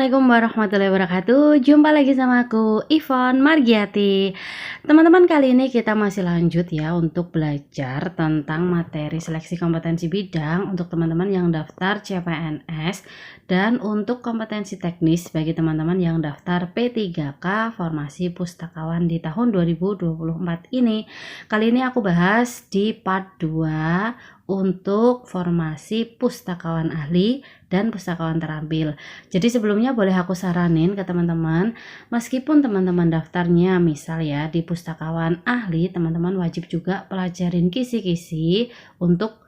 Assalamualaikum warahmatullahi wabarakatuh. Jumpa lagi sama aku, Ivon Margiati. Teman-teman, kali ini kita masih lanjut ya untuk belajar tentang materi seleksi kompetensi bidang untuk teman-teman yang daftar CPNS dan untuk kompetensi teknis bagi teman-teman yang daftar P3K Formasi Pustakawan di tahun 2024 ini. Kali ini aku bahas di part 2 untuk formasi pustakawan ahli dan pustakawan terampil. Jadi sebelumnya boleh aku saranin ke teman-teman, meskipun teman-teman daftarnya misal ya di pustakawan ahli, teman-teman wajib juga pelajarin kisi-kisi untuk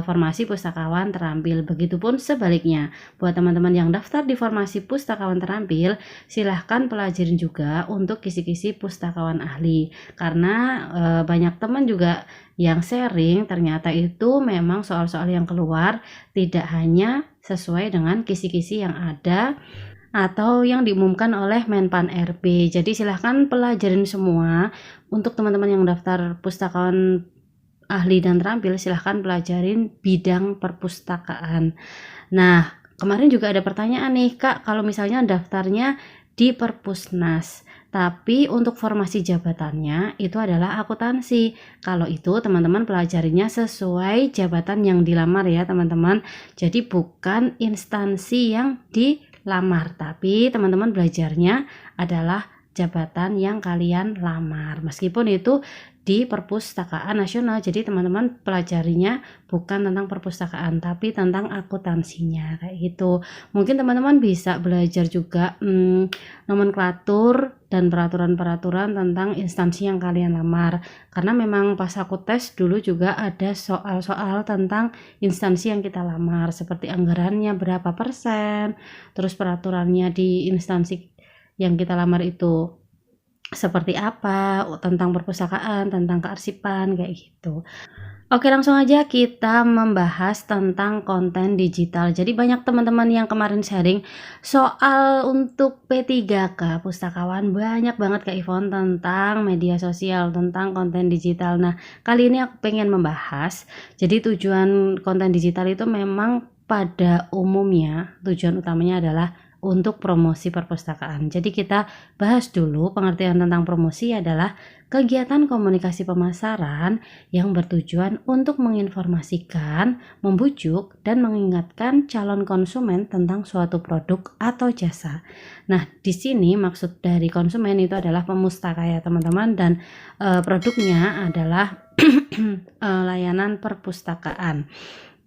formasi pustakawan terampil. Begitupun sebaliknya, buat teman-teman yang daftar di formasi pustakawan terampil, silahkan pelajarin juga untuk kisi-kisi pustakawan ahli. Karena banyak teman juga yang sharing ternyata itu memang soal-soal yang keluar tidak hanya sesuai dengan kisi-kisi yang ada atau yang diumumkan oleh Menpan RB. Jadi silahkan pelajarin semua. Untuk teman-teman yang daftar pustakawan ahli dan terampil, silahkan pelajarin bidang perpustakaan. Nah, kemarin juga ada pertanyaan nih, Kak, kalau misalnya daftarnya di Perpusnas, tapi untuk formasi jabatannya itu adalah akuntansi. Kalau itu teman-teman pelajarinya sesuai jabatan yang dilamar ya teman-teman. Jadi bukan instansi yang dilamar, tapi teman-teman belajarnya adalah jabatan yang kalian lamar. Meskipun itu di Perpustakaan Nasional, jadi teman-teman pelajarinya bukan tentang perpustakaan tapi tentang akuntansinya kayak gitu. Mungkin teman-teman bisa belajar juga nomenklatur dan peraturan-peraturan tentang instansi yang kalian lamar, karena memang pas aku tes dulu juga ada soal-soal tentang instansi yang kita lamar, seperti anggarannya berapa persen, terus peraturannya di instansi yang kita lamar itu seperti apa, tentang perpustakaan, tentang kearsipan, kayak gitu. Oke, langsung aja kita membahas tentang konten digital. Jadi banyak teman-teman yang kemarin sharing soal untuk P3K Pustakawan, banyak banget Kak Ivon tentang media sosial, tentang konten digital. Nah, kali ini aku pengen membahas, jadi tujuan konten digital itu memang pada umumnya tujuan utamanya adalah untuk promosi perpustakaan. Jadi kita bahas dulu pengertian tentang promosi adalah kegiatan komunikasi pemasaran yang bertujuan untuk menginformasikan, membujuk, dan mengingatkan calon konsumen tentang suatu produk atau jasa. Nah, di sini maksud dari konsumen itu adalah pemustaka ya teman-teman, dan produknya adalah layanan perpustakaan.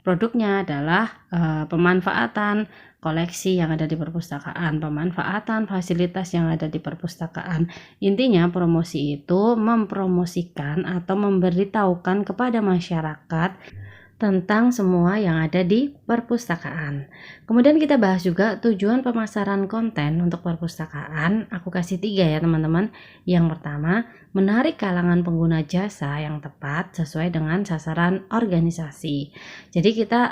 Produknya adalah pemanfaatan koleksi yang ada di perpustakaan, pemanfaatan fasilitas yang ada di perpustakaan. Intinya promosi itu mempromosikan atau memberitahukan kepada masyarakat tentang semua yang ada di perpustakaan. Kemudian kita bahas juga tujuan pemasaran konten untuk perpustakaan. Aku kasih 3 ya teman-teman. Yang pertama, menarik kalangan pengguna jasa yang tepat sesuai dengan sasaran organisasi. Jadi kita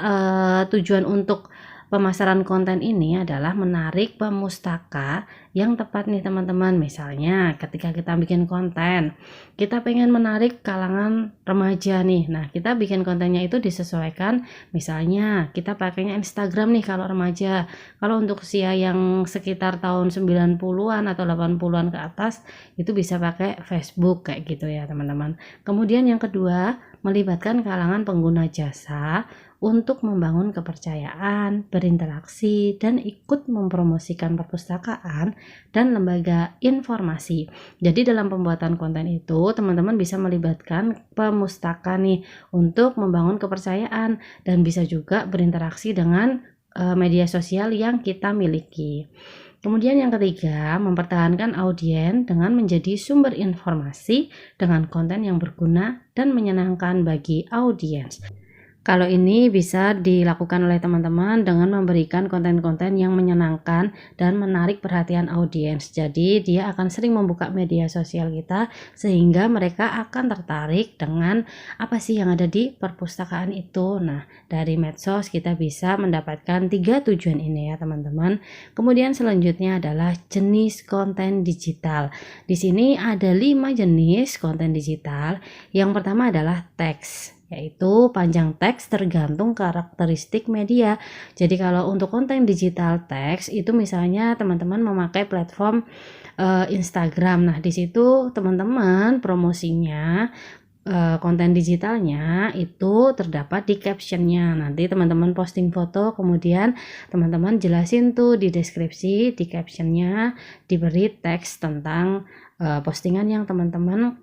tujuan untuk pemasaran konten ini adalah menarik pemustaka yang tepat nih teman-teman. Misalnya ketika kita bikin konten, kita pengen menarik kalangan remaja nih. Nah, kita bikin kontennya itu disesuaikan. Misalnya kita pakainya Instagram nih kalau remaja. Kalau untuk usia yang sekitar tahun 90-an atau 80-an ke atas, itu bisa pakai Facebook kayak gitu ya teman-teman. Kemudian yang kedua, melibatkan kalangan pengguna jasa untuk membangun kepercayaan, berinteraksi, dan ikut mempromosikan perpustakaan dan lembaga informasi. Jadi dalam pembuatan konten itu, teman-teman bisa melibatkan pemustaka nih untuk membangun kepercayaan dan bisa juga berinteraksi dengan media sosial yang kita miliki. Kemudian yang ketiga, mempertahankan audiens dengan menjadi sumber informasi dengan konten yang berguna dan menyenangkan bagi audiens. Kalau ini bisa dilakukan oleh teman-teman dengan memberikan konten-konten yang menyenangkan dan menarik perhatian audiens. Jadi dia akan sering membuka media sosial kita sehingga mereka akan tertarik dengan apa sih yang ada di perpustakaan itu. Nah, dari medsos kita bisa mendapatkan 3 tujuan ini ya teman-teman. Kemudian selanjutnya adalah jenis konten digital. Di sini ada 5 jenis konten digital. Yang pertama adalah teks. yaitu panjang teks tergantung karakteristik media. Jadi kalau untuk konten digital teks itu misalnya teman-teman memakai platform Instagram. Nah, di situ teman-teman promosinya konten digitalnya itu terdapat di captionnya. Nanti teman-teman posting foto, kemudian teman-teman jelasin tuh di deskripsi, di captionnya diberi teks tentang postingan yang teman-teman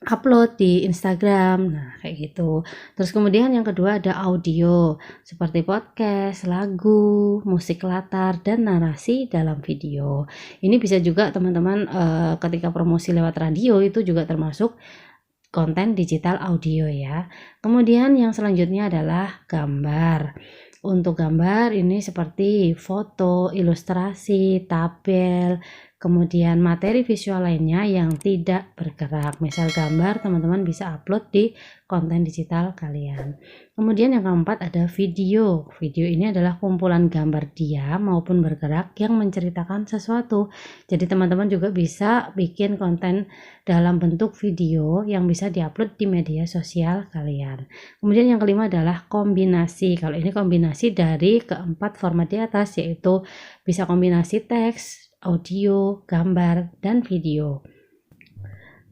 upload di Instagram. Nah, kayak gitu. Terus kemudian yang kedua ada audio, seperti podcast, lagu, musik latar, dan narasi dalam video. Ini bisa juga teman-teman ketika promosi lewat radio itu juga termasuk konten digital audio ya. Kemudian yang selanjutnya adalah gambar. Untuk gambar ini seperti foto, ilustrasi, tabel, kemudian materi visual lainnya yang tidak bergerak. Misal gambar, teman-teman bisa upload di konten digital kalian. Kemudian yang keempat ada video. Video ini adalah kumpulan gambar diam maupun bergerak yang menceritakan sesuatu. Jadi teman-teman juga bisa bikin konten dalam bentuk video yang bisa diupload di media sosial kalian. Kemudian yang kelima adalah kombinasi. Kalau ini kombinasi dari keempat format di atas, yaitu bisa kombinasi teks, audio, gambar, dan video.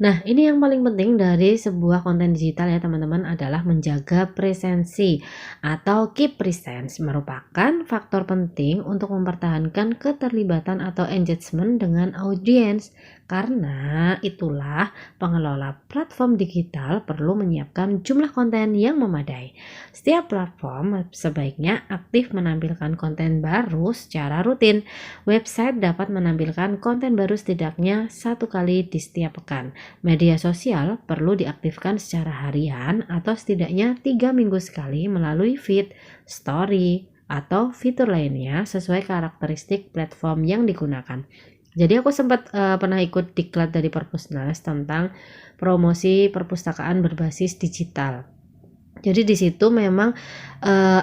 Nah, ini yang paling penting dari sebuah konten digital ya teman-teman adalah menjaga presensi atau keep presence, merupakan faktor penting untuk mempertahankan keterlibatan atau engagement dengan audiens. Karena itulah pengelola platform digital perlu menyiapkan jumlah konten yang memadai. Setiap platform sebaiknya aktif menampilkan konten baru secara rutin. Website dapat menampilkan konten baru setidaknya 1 kali di setiap pekan. Media sosial perlu diaktifkan secara harian atau setidaknya 3 minggu sekali melalui feed, story, atau fitur lainnya sesuai karakteristik platform yang digunakan. Jadi aku sempat pernah ikut diklat dari Perpusnas tentang promosi perpustakaan berbasis digital. Jadi di situ memang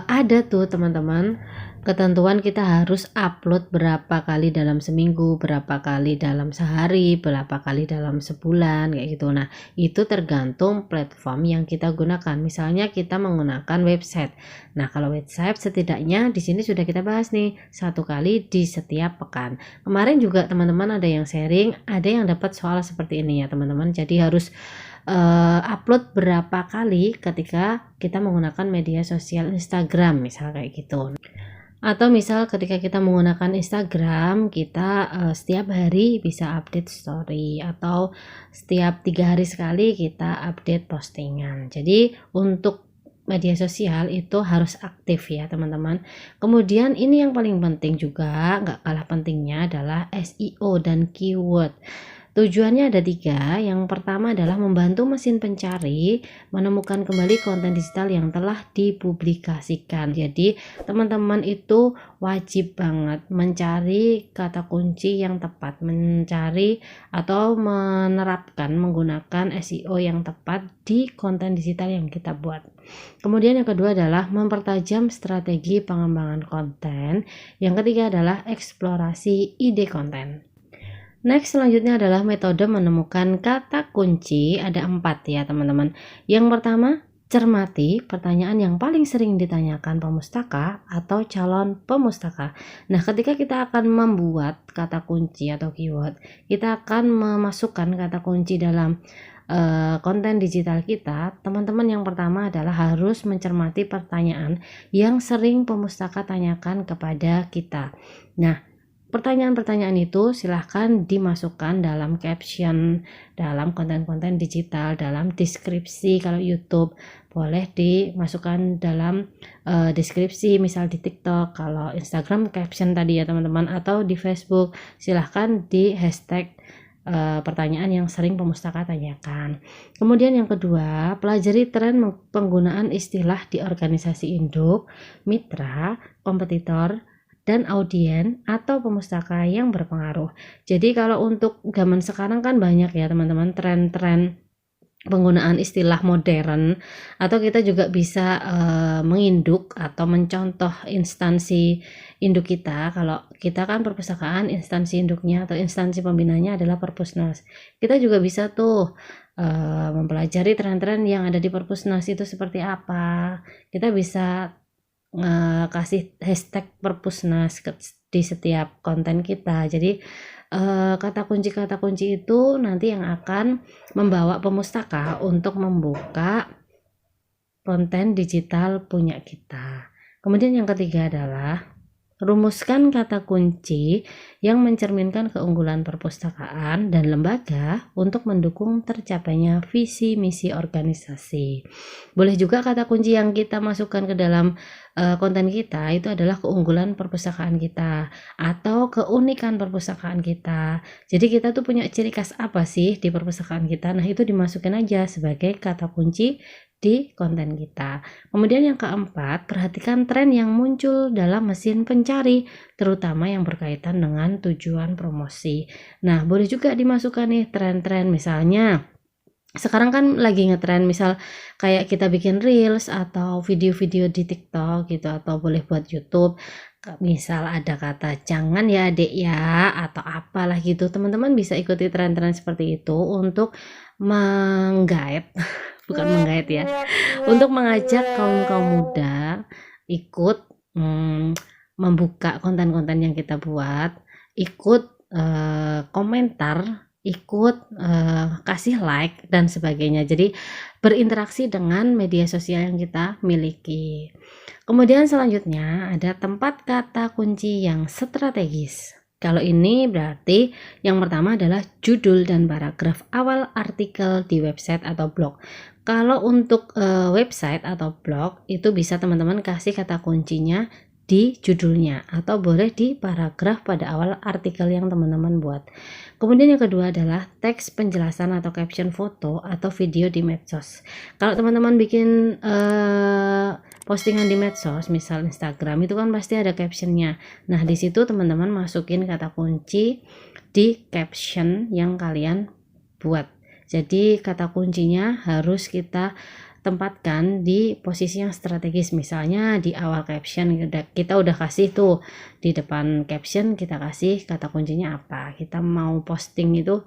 ada tuh teman-teman ketentuan kita harus upload berapa kali dalam seminggu, berapa kali dalam sehari, berapa kali dalam sebulan kayak gitu. Nah, itu tergantung platform yang kita gunakan. Misalnya kita menggunakan website. Nah, kalau website setidaknya di sini sudah kita bahas nih 1 kali di setiap pekan. Kemarin juga teman-teman ada yang sharing, ada yang dapat soal seperti ini ya teman-teman. Jadi harus upload berapa kali ketika kita menggunakan media sosial Instagram misal kayak gitu. Atau misal ketika kita menggunakan Instagram, kita setiap hari bisa update story atau setiap 3 hari sekali kita update postingan. Jadi untuk media sosial itu harus aktif ya teman-teman. Kemudian ini yang paling penting juga, nggak kalah pentingnya adalah SEO dan keyword. Tujuannya ada 3. Yang pertama adalah membantu mesin pencari menemukan kembali konten digital yang telah dipublikasikan. Jadi teman-teman itu wajib banget mencari kata kunci yang tepat, mencari atau menerapkan menggunakan SEO yang tepat di konten digital yang kita buat. Kemudian yang kedua adalah mempertajam strategi pengembangan konten. Yang ketiga adalah eksplorasi ide konten. Next selanjutnya adalah metode menemukan kata kunci. Ada 4 ya teman-teman. Yang pertama, cermati pertanyaan yang paling sering ditanyakan pemustaka atau calon pemustaka. Nah, ketika kita akan membuat kata kunci atau keyword, kita akan memasukkan kata kunci dalam konten digital kita. Teman-teman yang pertama adalah harus mencermati pertanyaan yang sering pemustaka tanyakan kepada kita. Nah, pertanyaan-pertanyaan itu silahkan dimasukkan dalam caption, dalam konten-konten digital, dalam deskripsi. Kalau YouTube boleh dimasukkan dalam deskripsi, misal di TikTok. Kalau Instagram caption tadi ya teman-teman, atau di Facebook silahkan di hashtag pertanyaan yang sering pemustaka tanyakan. Kemudian yang kedua, pelajari tren penggunaan istilah di organisasi induk, mitra, kompetitor, dan audien atau pemustaka yang berpengaruh. Jadi kalau untuk zaman sekarang kan banyak ya teman-teman tren-tren penggunaan istilah modern, atau kita juga bisa menginduk atau mencontoh instansi induk kita. Kalau kita kan perpustakaan, instansi induknya atau instansi pembinanya adalah Perpusnas. Kita juga bisa tuh mempelajari tren-tren yang ada di Perpusnas itu seperti apa. Kita bisa kasih hashtag Perpusnas di setiap konten kita. Jadi kata kunci itu nanti yang akan membawa pemustaka untuk membuka konten digital punya kita. Kemudian yang ketiga adalah rumuskan kata kunci yang mencerminkan keunggulan perpustakaan dan lembaga untuk mendukung tercapainya visi misi organisasi. Boleh juga kata kunci yang kita masukkan ke dalam konten kita itu adalah keunggulan perpustakaan kita atau keunikan perpustakaan kita. Jadi kita tuh punya ciri khas apa sih di perpustakaan kita? Nah, itu dimasukin aja sebagai kata kunci di konten kita. Kemudian yang keempat, perhatikan tren yang muncul dalam mesin pencari, terutama yang berkaitan dengan tujuan promosi. Nah, boleh juga dimasukkan nih tren-tren, misalnya sekarang kan lagi ngetren misal kayak kita bikin reels atau video-video di TikTok gitu, atau boleh buat YouTube. Misal ada kata jangan ya adik ya atau apalah gitu, teman-teman bisa ikuti tren-tren seperti itu untuk menggait bukan menggait ya, untuk mengajak kaum muda ikut membuka konten-konten yang kita buat, ikut komentar, ikut kasih like dan sebagainya. Jadi berinteraksi dengan media sosial yang kita miliki. Kemudian selanjutnya ada tempat kata kunci yang strategis. Kalau ini berarti yang pertama adalah judul dan paragraf awal artikel di website atau blog. Kalau untuk website atau blog itu bisa teman-teman kasih kata kuncinya di judulnya atau boleh di paragraf pada awal artikel yang teman-teman buat. Kemudian yang kedua adalah teks penjelasan atau caption foto atau video di medsos. Kalau teman-teman bikin postingan di medsos, misal Instagram, itu kan pasti ada captionnya. Nah, di situ teman-teman masukin kata kunci di caption yang kalian buat. Jadi kata kuncinya harus kita tempatkan di posisi yang strategis. Misalnya di awal caption kita udah kasih tuh, di depan caption kita kasih kata kuncinya apa, kita mau posting itu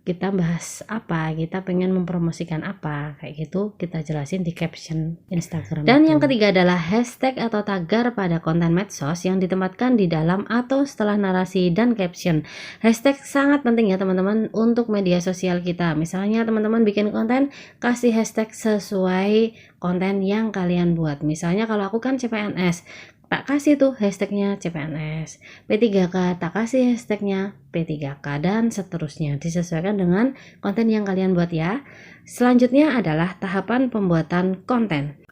kita bahas apa, kita pengen mempromosikan apa, kayak gitu kita jelasin di caption Instagram. Dan yang ketiga adalah hashtag atau tagar pada konten medsos yang ditempatkan di dalam atau setelah narasi dan caption. Hashtag sangat penting ya teman-teman untuk media sosial kita. Misalnya teman-teman bikin konten, kasih hashtag sesuai konten yang kalian buat. Misalnya kalau aku kan CPNS, tak kasih tuh hashtagnya CPNS, P3K tak kasih hashtagnya P3K, dan seterusnya, disesuaikan dengan konten yang kalian buat ya. Selanjutnya adalah tahapan pembuatan konten.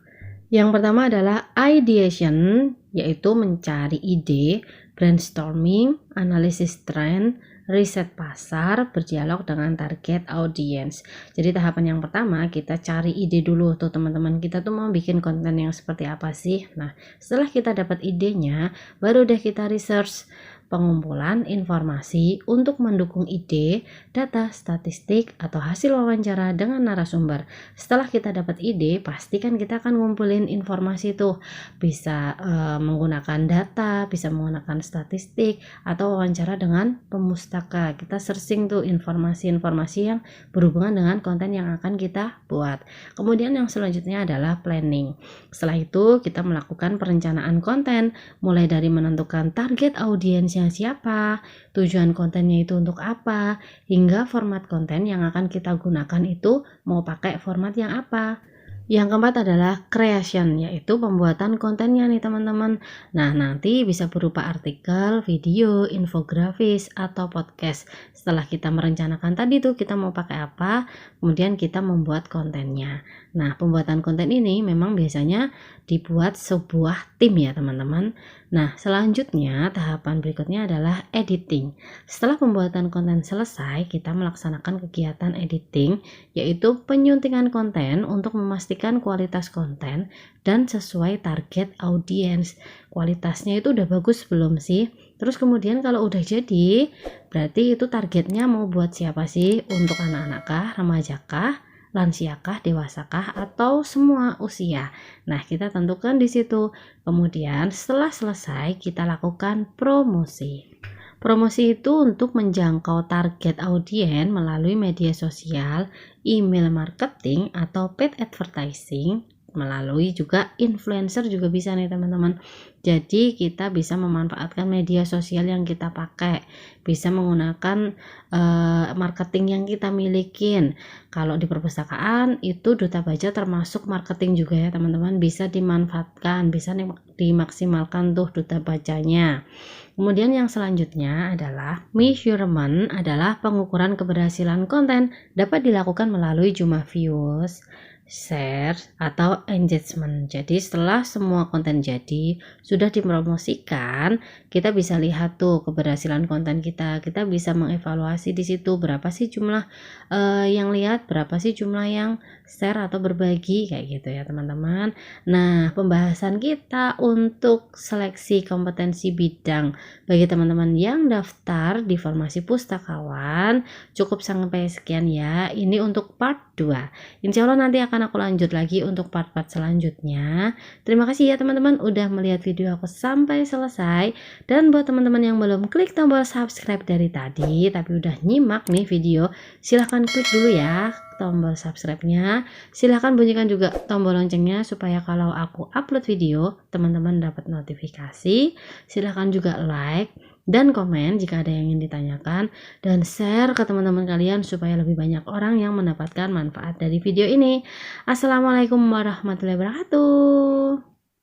Yang pertama adalah ideation, yaitu mencari ide, brainstorming, analisis tren, riset pasar, berdialog dengan target audience. Jadi tahapan yang pertama kita cari ide dulu tuh teman-teman, kita tuh mau bikin konten yang seperti apa sih. Nah, setelah kita dapat idenya, baru deh kita research, pengumpulan informasi untuk mendukung ide, data, statistik, atau hasil wawancara dengan narasumber. Setelah kita dapat ide, pastikan kita akan ngumpulin informasi tuh, bisa menggunakan data, bisa menggunakan statistik, atau wawancara dengan pemustaka. Kita searching tuh informasi-informasi yang berhubungan dengan konten yang akan kita buat. Kemudian yang selanjutnya adalah planning. Setelah itu kita melakukan perencanaan konten, mulai dari menentukan target audiensnya siapa, tujuan kontennya itu untuk apa, hingga format konten yang akan kita gunakan itu mau pakai format yang apa. Yang keempat adalah creation, yaitu pembuatan kontennya nih teman-teman. Nah, nanti bisa berupa artikel, video, infografis, atau podcast. Setelah kita merencanakan tadi tuh kita mau pakai apa, kemudian kita membuat kontennya. Nah, pembuatan konten ini memang biasanya dibuat sebuah tim ya teman-teman. Nah, selanjutnya tahapan berikutnya adalah editing. Setelah pembuatan konten selesai, kita melaksanakan kegiatan editing, yaitu penyuntingan konten untuk memastikan kualitas konten dan sesuai target audiens. Kualitasnya itu udah bagus belum sih? Terus kemudian kalau udah jadi, berarti itu targetnya mau buat siapa sih? Untuk anak-anak kah, remaja kah, lansiakah, dewasakah, atau semua usia. Nah, kita tentukan di situ. Kemudian setelah selesai kita lakukan promosi. Promosi itu untuk menjangkau target audiens melalui media sosial, email marketing, atau paid advertising, melalui juga influencer juga bisa nih teman-teman. Jadi kita bisa memanfaatkan media sosial yang kita pakai, bisa menggunakan marketing yang kita milikin. Kalau di perpustakaan itu duta baca termasuk marketing juga ya teman-teman, bisa dimanfaatkan, bisa dimaksimalkan tuh duta bacanya. Kemudian yang selanjutnya adalah measurement, adalah pengukuran keberhasilan konten dapat dilakukan melalui jumlah views, share, atau engagement. Jadi setelah semua konten jadi, sudah dipromosikan, kita bisa lihat tuh keberhasilan konten kita. Kita bisa mengevaluasi di situ berapa sih jumlah yang lihat, berapa sih jumlah yang share atau berbagi kayak gitu ya teman-teman. Nah, pembahasan kita untuk seleksi kompetensi bidang bagi teman-teman yang daftar di Formasi Pustakawan cukup sampai sekian ya. Ini untuk part 2. Insya Allah nanti akan aku lanjut lagi untuk part-part selanjutnya. Terima kasih ya teman-teman udah melihat video aku sampai selesai. Dan buat teman-teman yang belum klik tombol subscribe dari tadi tapi udah nyimak nih video, silahkan klik dulu ya tombol subscribe-nya. Silahkan bunyikan juga tombol loncengnya supaya kalau aku upload video teman-teman dapat notifikasi. Silahkan juga like dan komen jika ada yang ingin ditanyakan, dan share ke teman-teman kalian supaya lebih banyak orang yang mendapatkan manfaat dari video ini. Assalamualaikum warahmatullahi wabarakatuh.